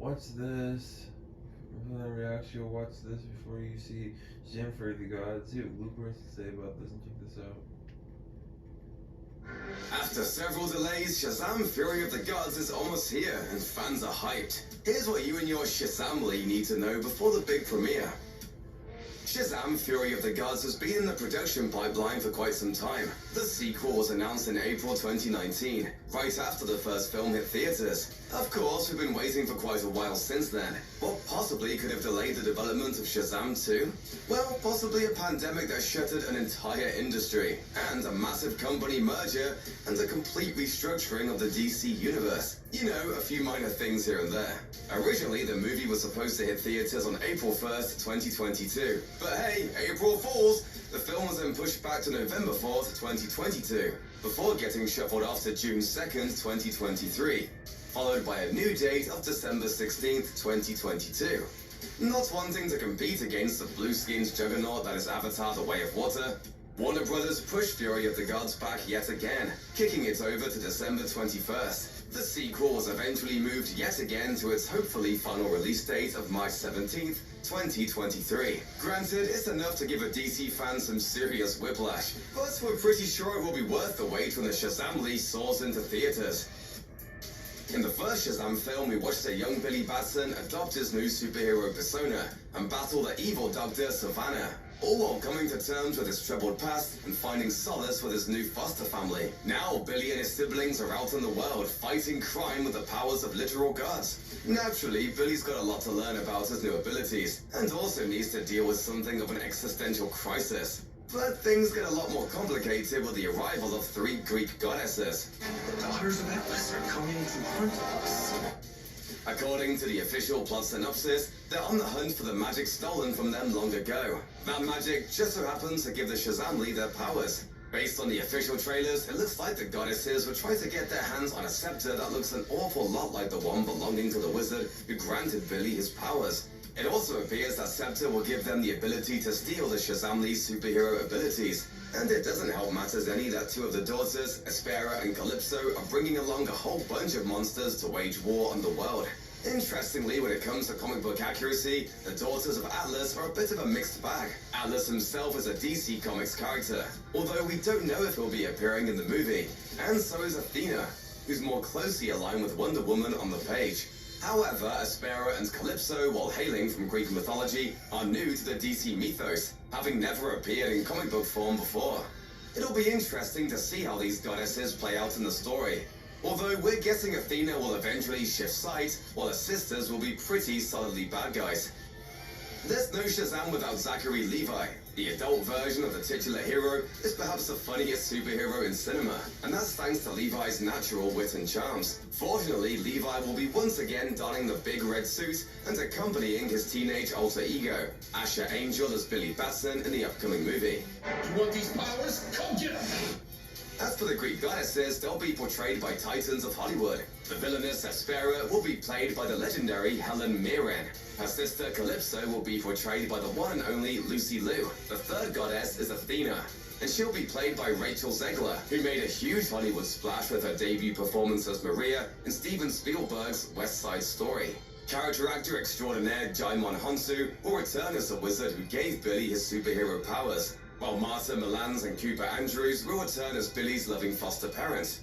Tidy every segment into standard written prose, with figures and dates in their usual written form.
watch this. For the reaction, you'll watch this before you see Jim for the Gods. See what Luke has to say about this and check this out. After several delays, Shazam Fury of the Gods is almost here, and fans are hyped. Here's what you and your Shazamly need to know before the big premiere. Shazam Fury of the Gods has been in the production pipeline for quite some time. The sequel was announced in April 2019, right after the first film hit theaters. Of course, we've been waiting for quite a while since then. What possibly could have delayed the development of Shazam 2? Well, possibly a pandemic that shuttered an entire industry, and a massive company merger, and a complete restructuring of the DC universe. You know, a few minor things here and there. Originally, the movie was supposed to hit theaters on April 1st, 2022. But hey, April Fools! The film was then pushed back to November 4th, 2022, before getting shuffled off to June 2nd, 2023, followed by a new date of December 16th, 2022. Not wanting to compete against the blue-skinned juggernaut that is Avatar: The Way of Water, Warner Brothers pushed Fury of the Gods back yet again, kicking it over to December 21st. The sequel was eventually moved yet again to its hopefully final release date of March 17th, 2023. Granted, it's enough to give a DC fan some serious whiplash, but we're pretty sure it will be worth the wait when the Shazamly soars into theaters. In the first Shazam film, we watched a young Billy Batson adopt his new superhero persona and battle the evil Dr. Savannah, all while coming to terms with his troubled past and finding solace with his new foster family. Now, Billy and his siblings are out in the world, fighting crime with the powers of literal gods. Naturally, Billy's got a lot to learn about his new abilities, and also needs to deal with something of an existential crisis. But things get a lot more complicated with the arrival of 3 Greek goddesses. The daughters of Atlas are coming to hunt us. According to the official plot synopsis, they're on the hunt for the magic stolen from them long ago. That magic just so happens to give the Shazamly their powers. Based on the official trailers, it looks like the goddesses will try to get their hands on a scepter that looks an awful lot like the one belonging to the wizard who granted Billy his powers. It also appears that Scepter will give them the ability to steal the Shazamly's superhero abilities. And it doesn't help matters any that 2 of the daughters, Aspera and Calypso, are bringing along a whole bunch of monsters to wage war on the world. Interestingly, when it comes to comic book accuracy, the Daughters of Atlas are a bit of a mixed bag. Atlas himself is a DC Comics character, although we don't know if he'll be appearing in the movie. And so is Athena, who's more closely aligned with Wonder Woman on the page. However, Aspera and Calypso, while hailing from Greek mythology, are new to the DC mythos, having never appeared in comic book form before. It'll be interesting to see how these goddesses play out in the story. Although we're guessing Athena will eventually shift sides, while the sisters will be pretty solidly bad guys. There's no Shazam without Zachary Levi. The adult version of the titular hero is perhaps the funniest superhero in cinema, and that's thanks to Levi's natural wit and charms. Fortunately, Levi will be once again donning the big red suit and accompanying his teenage alter ego, Asher Angel as Billy Batson in the upcoming movie. You want these powers? Come get them! As for the Greek goddesses, they'll be portrayed by titans of Hollywood. The villainess Aspera will be played by the legendary Helen Mirren. Her sister Calypso will be portrayed by the one and only Lucy Liu. The third goddess is Athena, and she'll be played by Rachel Zegler, who made a huge Hollywood splash with her debut performance as Maria in Steven Spielberg's West Side Story. Character actor extraordinaire Jaimon Honsu will return as the wizard who gave Billy his superhero powers, while Martha Milans and Cooper Andrews will return as Billy's loving foster parents.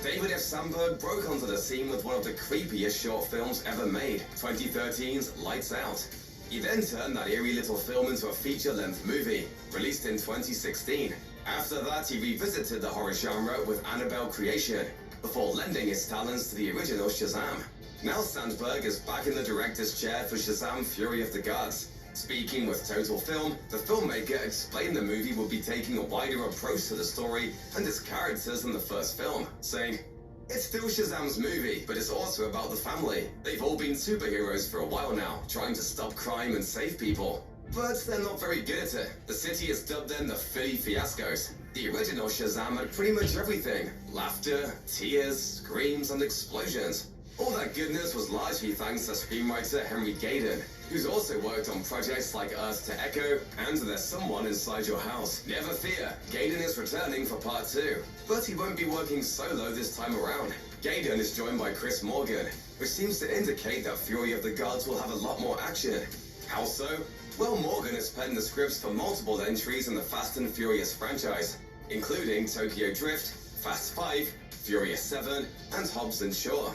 David F. Sandberg broke onto the scene with one of the creepiest short films ever made, 2013's Lights Out. He then turned that eerie little film into a feature-length movie, released in 2016. After that, he revisited the horror genre with Annabelle Creation, before lending his talents to the original Shazam. Now Sandberg is back in the director's chair for Shazam Fury of the Gods. Speaking with Total Film, the filmmaker explained the movie will be taking a wider approach to the story and its characters than the first film, saying, "It's still Shazam's movie, but it's also about the family. They've all been superheroes for a while now, trying to stop crime and save people. But they're not very good at it. The city has dubbed them the Philly Fiascos. The original Shazam had pretty much everything. Laughter, tears, screams, and explosions. All that goodness was largely thanks to screenwriter Henry Gayden, who's also worked on projects like Earth to Echo and There's Someone Inside Your House. Never fear, Gayden is returning for part 2, but he won't be working solo this time around. Gaiden is joined by Chris Morgan, which seems to indicate that Fury of the Gods will have a lot more action. How so? Well, Morgan has penned the scripts for multiple entries in the Fast and Furious franchise, including Tokyo Drift, Fast 5, Furious 7, and Hobbs and Shaw.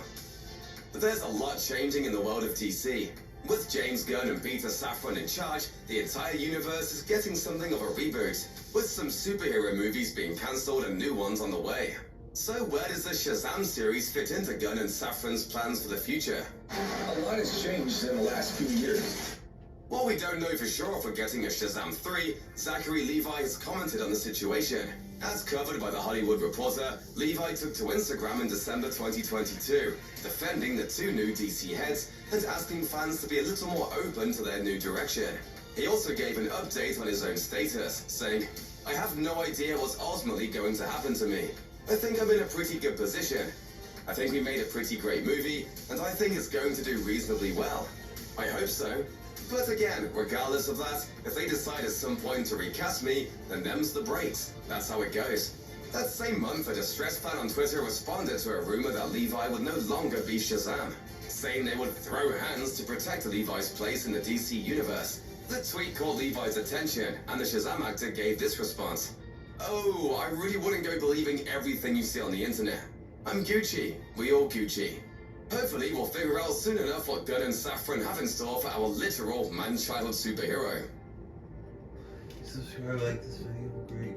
But there's a lot changing in the world of DC. With James Gunn and Peter Safran in charge, the entire universe is getting something of a reboot, with some superhero movies being cancelled and new ones on the way. So where does the Shazam series fit into Gunn and Safran's plans for the future? A lot has changed in the last few years. While we don't know for sure if we're getting a Shazam 3, Zachary Levi has commented on the situation. As covered by The Hollywood Reporter, Levi took to Instagram in December 2022, defending the two new DC heads and asking fans to be a little more open to their new direction. He also gave an update on his own status, saying, "I have no idea what's ultimately going to happen to me. I think I'm in a pretty good position. I think we made a pretty great movie, and I think it's going to do reasonably well. I hope so. But again, regardless of that, if they decide at some point to recast me, then them's the breaks. That's how it goes." That same month, a distressed fan on Twitter responded to a rumor that Levi would no longer be Shazam, saying they would throw hands to protect Levi's place in the DC universe. The tweet caught Levi's attention, and the Shazam actor gave this response: "Oh, I really wouldn't go believing everything you see on the internet. I'm Gucci. We all Gucci." Hopefully, we'll figure out soon enough what Gunn and Safran have in store for our literal man-child superhero. Subscribe, like this video, great.